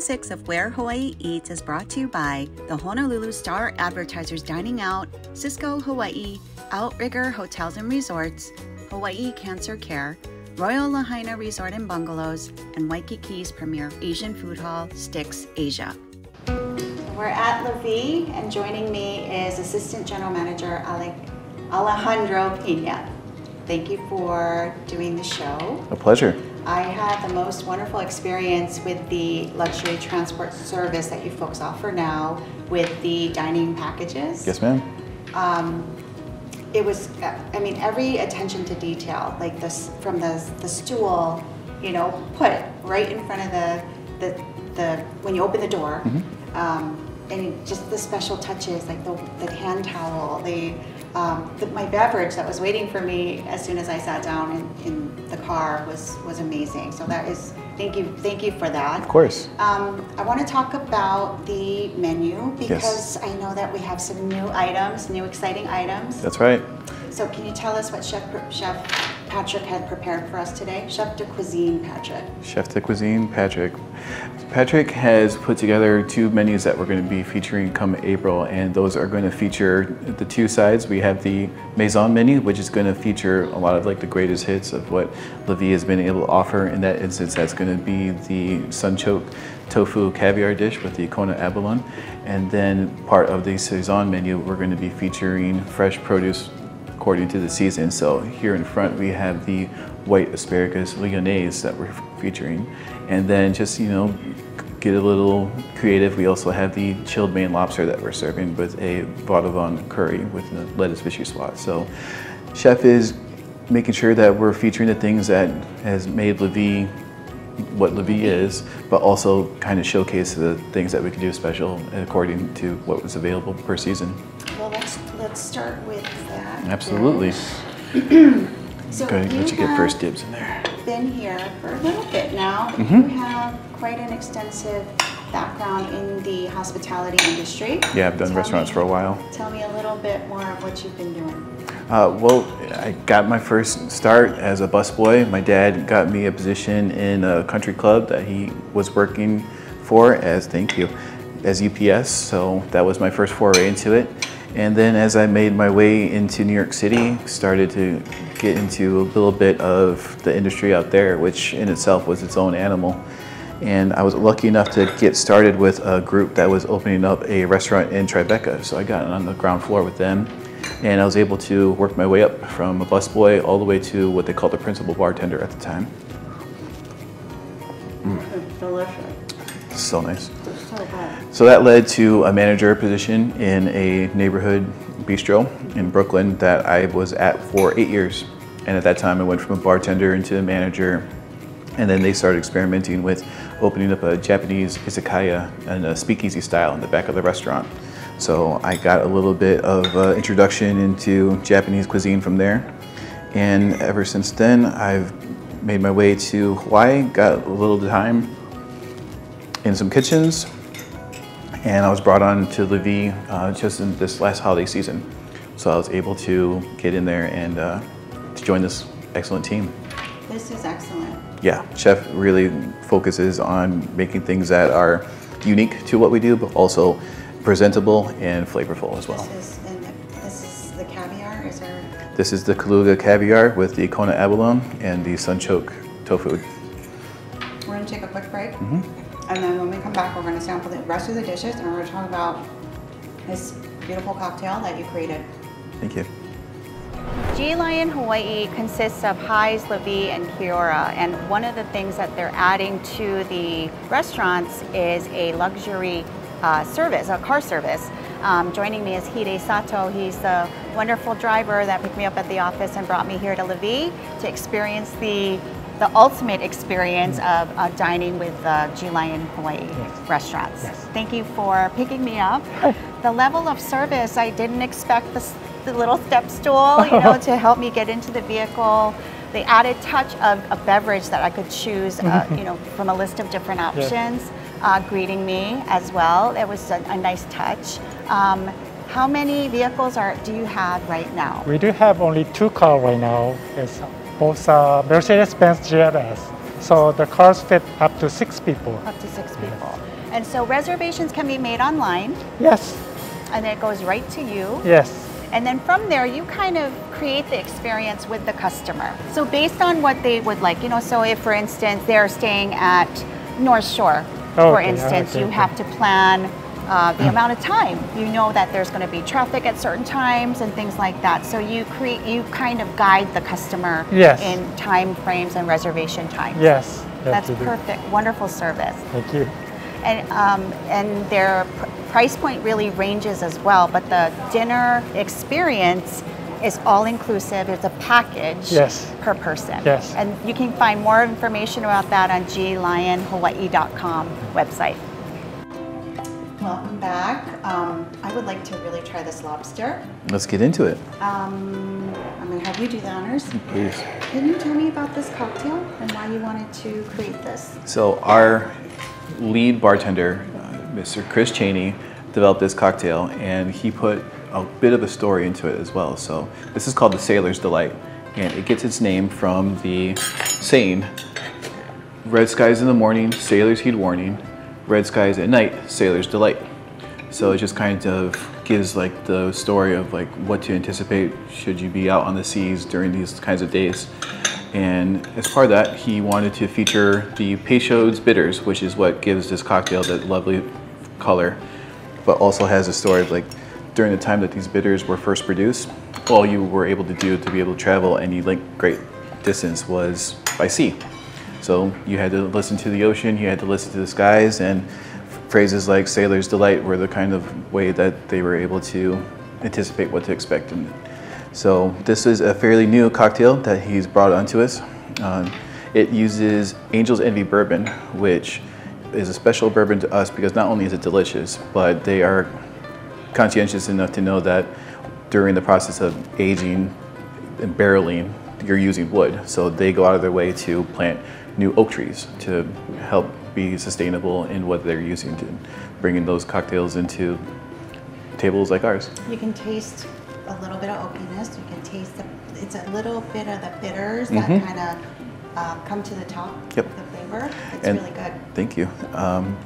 6 of Where Hawaii Eats is brought to you by the Honolulu Star Advertisers Dining Out, Cisco Hawaii, Outrigger Hotels and Resorts, Hawaii Cancer Care, Royal Lahaina Resort and Bungalows, and Waikiki's premier Asian food hall, Sticks Asia. We're at La Vie, and joining me is Assistant General Manager Alejandro Pena. Thank you for doing the show. A pleasure. I had the most wonderful experience with the luxury transport service that you folks offer now with the dining packages. Yes, ma'am. It was, I mean, every attention to detail, like this, from the stool, you know, put right in front of the when you open the door, and just the special touches, like the hand towel, my beverage that was waiting for me as soon as I sat down in the car was amazing. So that is, thank you for that. Of course. I want to talk about the menu because Yes. I know that we have some new items, new exciting items. That's right. So can you tell us what Chef Patrick had prepared for us today? Chef de Cuisine Patrick. Chef de Cuisine Patrick. Patrick has put together 2 menus that we're going to be featuring come April, and those are going to feature the 2 sides. We have the Maison menu, which is going to feature a lot of like the greatest hits of what La Vie has been able to offer. In that instance, that's going to be the sunchoke tofu caviar dish with the Kona abalone, and then part of the Saison menu, we're going to be featuring fresh produce according to the season. So here in front we have the white asparagus lyonnaise that we're featuring, and then just, you know, get a little creative, we also have the chilled Maine lobster that we're serving with a Vaudevin curry with a lettuce vichyssoise. So Chef is making sure that we're featuring the things that has made La Vie what La Vie is, but also kind of showcase the things that we can do special according to what was available per season. Well, let's start with that. Absolutely. So Go ahead and let you get first dibs in there. Been here for a little bit now. You have quite an extensive background in the hospitality industry. Yeah, I've done restaurants for a while. Tell me a little bit more of what you've been doing. Well, I got my first start as a busboy. My dad got me a position in a country club that he was working for as, as UPS. So that was my first foray into it. And then as I made my way into New York City, started to get into a little bit of the industry out there, which in itself was its own animal. And I was lucky enough to get started with a group that was opening up a restaurant in Tribeca. So I got on the ground floor with them, and I was able to work my way up from a busboy all the way to what they called the principal bartender at the time. It's delicious. So nice. It's so good. So that led to a manager position in a neighborhood bistro in Brooklyn that I was at for 8 years. And at that time I went from a bartender into a manager, and then they started experimenting with opening up a Japanese izakaya and a speakeasy style in the back of the restaurant. So I got a little bit of introduction into Japanese cuisine from there. And ever since then, I've made my way to Hawaii, got a little time in some kitchens, and I was brought on to La Vie just in this last holiday season. So I was able to get in there and to join this excellent team. This is excellent. Yeah, Chef really focuses on making things that are unique to what we do, but also presentable and flavorful as well. This is the caviar, is there? This is the Kaluga caviar with the Kona abalone and the sunchoke tofu. We're gonna take a quick break. And then when we come back, we're going to sample the rest of the dishes, and we're going to talk about this beautiful cocktail that you created. Thank you. G Lion Hawaii consists of Highs, La Vie, and Kiora, and one of the things that they're adding to the restaurants is a luxury service, a car service. Joining me is Hide Sato. He's the wonderful driver that picked me up at the office and brought me here to La Vie to experience the ultimate experience of dining with G Lion Hawaii restaurants. Yes. Thank you for picking me up. The level of service, I didn't expect the little step stool, you know, to help me get into the vehicle. The added touch of a beverage that I could choose, you know, from a list of different options, greeting me as well. It was a nice touch. How many vehicles do you have right now? We do have only 2 cars right now. It's both Mercedes-Benz GLS So the cars fit up to 6 people. Up to 6 people. And so reservations can be made online. Yes. And it goes right to you. Yes. And then from there, you kind of create the experience with the customer. So based on what they would like, you know, so if, for instance, they're staying at North Shore, for instance, you have to plan the amount of time. You know that there's going to be traffic at certain times and things like that. So you kind of guide the customer in time frames and reservation times. Yes. That's perfect. Wonderful service. Thank you. And their price point really ranges as well, but the dinner experience is all inclusive. It's a package per person. Yes. And you can find more information about that on glionhawaii.com website. Welcome back. I would like to really try this lobster. Let's get into it. I'm going to have you do the honors. Please. Can you tell me about this cocktail and why you wanted to create this? So our lead bartender, Mr. Chris Cheney, developed this cocktail, and he put a bit of a story into it as well. So this is called the Sailor's Delight, and it gets its name from the saying, "Red skies in the morning, sailors heed warning. Red skies at night, sailor's delight." So it just kind of gives like the story of like what to anticipate should you be out on the seas during these kinds of days. And as part of that, he wanted to feature the Peychaud's bitters, which is what gives this cocktail that lovely color, but also has a story of like during the time that these bitters were first produced, all you were able to do to be able to travel any great distance was by sea. So you had to listen to the ocean, you had to listen to the skies, and phrases like sailor's delight were the kind of way that they were able to anticipate what to expect. And so this is a fairly new cocktail that he's brought onto us. It uses Angel's Envy bourbon, which is a special bourbon to us because not only is it delicious, but they are conscientious enough to know that during the process of aging and barreling, you're using wood. So they go out of their way to plant new oak trees to help be sustainable in what they're using to bringing those cocktails into tables like ours. You can taste a little bit of oakiness. You can taste it's a little bit of the bitters that kind of come to the top of the flavor. It's really good. Thank you.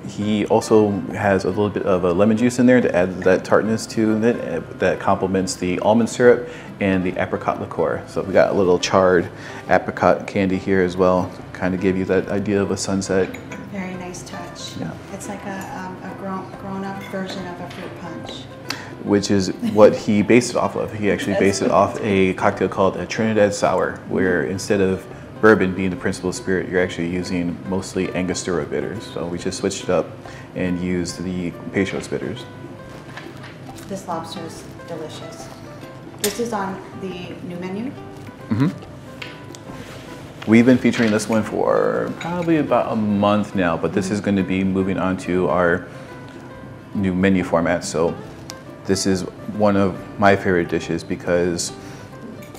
He also has a little bit of a lemon juice in there to add that tartness to it that complements the almond syrup and the apricot liqueur. So we got a little charred apricot candy here as well, kind of give you that idea of a sunset. Very nice touch. Yeah. It's like a grown-up version of a fruit punch. Which is what he based it off of. He actually based it off a cocktail called a Trinidad Sour, where instead of bourbon being the principal spirit, you're actually using mostly Angostura bitters. So we just switched it up and used the Peychaud's bitters. This lobster is delicious. This is on the new menu? We've been featuring this one for probably about a month now, but this is going to be moving on to our new menu format. So this is one of my favorite dishes because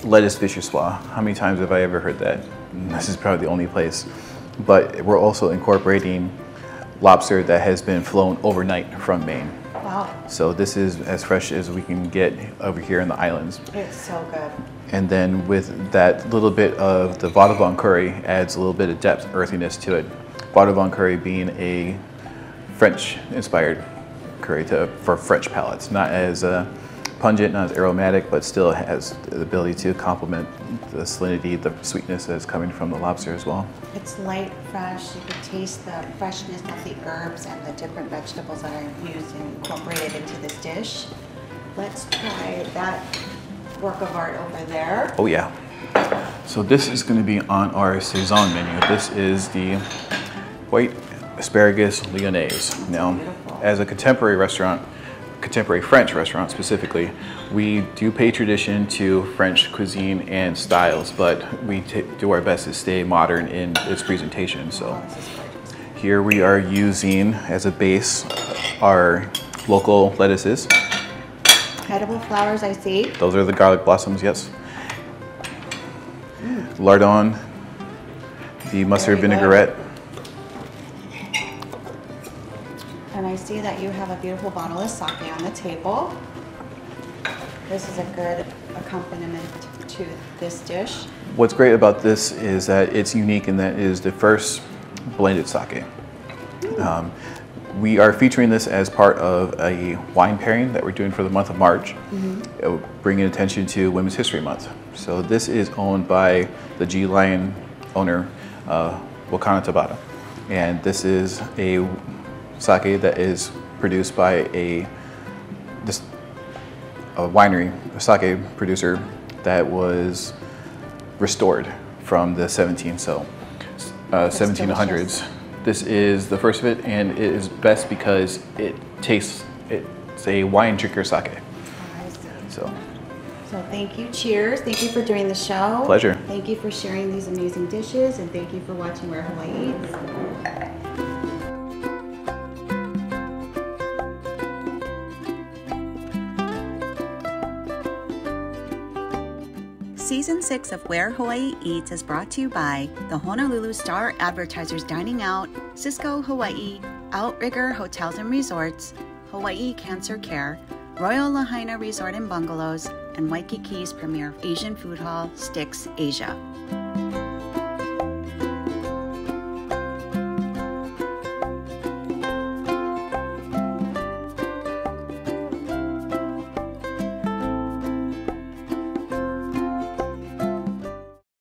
lettuce vichyssoise. How many times have I ever heard that? This is probably the only place. But we're also incorporating lobster that has been flown overnight from Maine. Wow. So this is as fresh as we can get over here in the islands. It's so good. And then with that little bit of the Vada Von Curry adds a little bit of depth, earthiness to it. Vada Von Curry being a French-inspired curry for French palates. Not as pungent, not as aromatic, but still has the ability to complement the salinity, the sweetness that's coming from the lobster as well. It's light, fresh. You can taste the freshness of the herbs and the different vegetables that are used and incorporated into this dish. Let's try that work of art over there. Oh yeah. So this is going to be on our Saison menu. This is the white asparagus lyonnaise. Now, as a contemporary restaurant, contemporary French restaurant specifically, we do pay tradition to French cuisine and styles, but we do our best to stay modern in its presentation. So here we are using as a base our local lettuces. Edible flowers, I see. Those are the garlic blossoms, yes. Lardon, the mustard vinaigrette. And I see that you have a beautiful bottle of sake on the table. This is a good accompaniment to this dish. What's great about this is that it's unique in that it is the first blended sake. We are featuring this as part of a wine pairing that we're doing for the month of March, bringing attention to Women's History Month. So this is owned by the G Lion owner, Wakana Tabata. And this is a sake that is produced by a winery, a sake producer that was restored from the 1700s. This is the first of it, and it is best because it's a wine drinker sake. So thank you. Cheers. Thank you for doing the show. Pleasure. Thank you for sharing these amazing dishes, and thank you for watching Where Hawaii Eats. Season 6 of Where Hawaii Eats is brought to you by the Honolulu Star Advertisers Dining Out, Cisco Hawaii, Outrigger Hotels and Resorts, Hawaii Cancer Care, Royal Lahaina Resort and Bungalows, and Waikiki's premier Asian food hall, Sticks Asia.